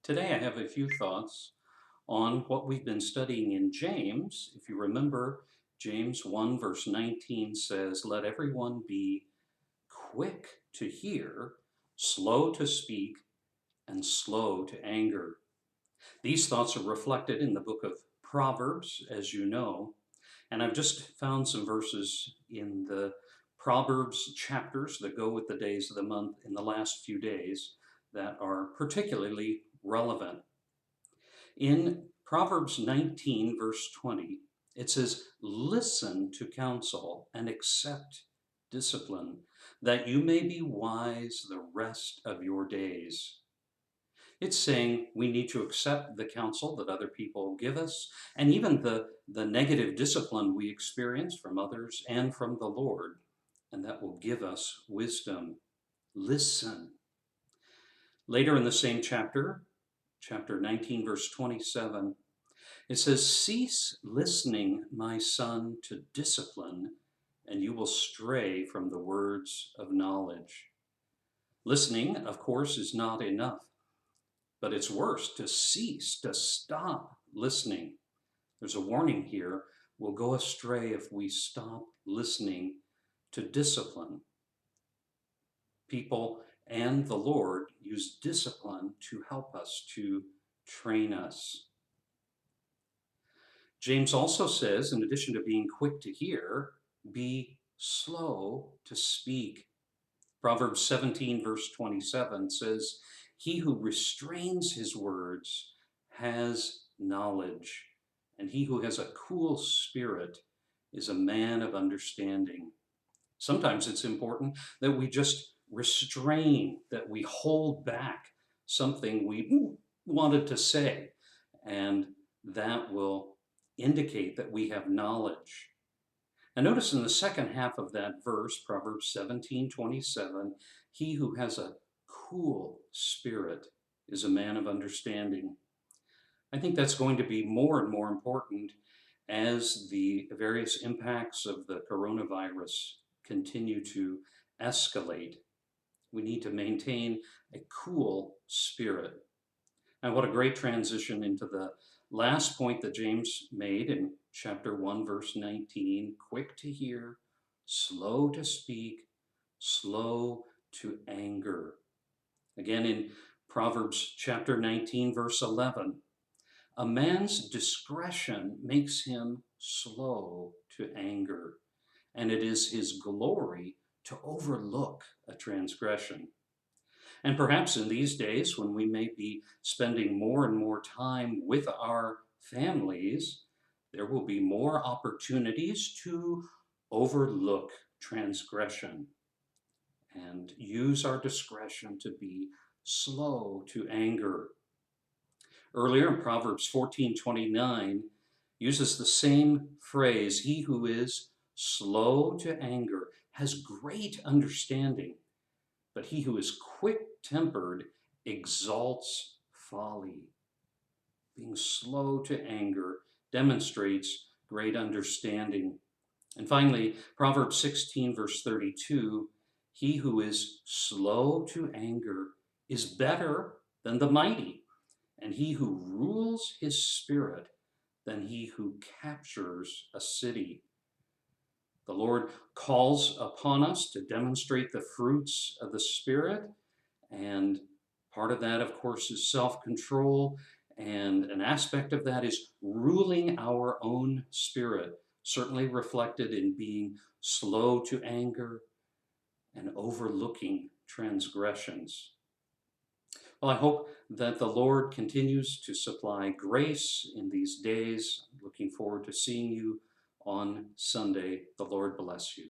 Today I have a few thoughts on what we've been studying in James. If you remember, James 1 verse 19 says, "Let everyone be quick to hear, slow to speak, and slow to anger." These thoughts are reflected in the book of Proverbs, as you know, and I've just found some verses in the Proverbs chapters that go with the days of the month in the last few days that are particularly relevant. In Proverbs 19, verse 20, it says, "Listen to counsel and accept discipline, that you may be wise the rest of your days." It's saying we need to accept the counsel that other people give us, and even the negative discipline we experience from others and from the Lord, and that will give us wisdom. Listen. Later in the same chapter, chapter 19, verse 27, it says, "Cease listening, my son, to discipline, and you will stray from the words of knowledge." Listening, of course, is not enough, but it's worse to cease, to stop listening. There's a warning here. We'll go astray if we stop listening to discipline. People and the Lord use discipline to help us, to train us. James also says, in addition to being quick to hear, be slow to speak. Proverbs 17, verse 27 says, "He who restrains his words has knowledge, and he who has a cool spirit is a man of understanding." Sometimes it's important that we just restrain, that we hold back something we wanted to say, and that will indicate that we have knowledge. And notice in the second half of that verse, Proverbs 17:27, "He who has a cool spirit is a man of understanding." I think that's going to be more and more important as the various impacts of the coronavirus continue to escalate. We need to maintain a cool spirit. And what a great transition into the last point that James made in chapter 1, verse 19, quick to hear, slow to speak, slow to anger. Again in Proverbs chapter 19, verse 11, "A man's discretion makes him slow to anger, and it is his glory to overlook a transgression." And perhaps in these days, when we may be spending more and more time with our families, there will be more opportunities to overlook transgression and use our discretion to be slow to anger. Earlier in Proverbs 14:29 uses the same phrase, "He who is slow to anger has great understanding, but he who is quick-tempered exalts folly." Being slow to anger demonstrates great understanding. And finally, Proverbs 16, verse 32, "He who is slow to anger is better than the mighty, and he who rules his spirit than he who captures a city." The Lord calls upon us to demonstrate the fruits of the Spirit, and part of that, of course, is self-control, and an aspect of that is ruling our own spirit, certainly reflected in being slow to anger and overlooking transgressions. Well, I hope that the Lord continues to supply grace in these days. Looking forward to seeing you on Sunday. The Lord bless you.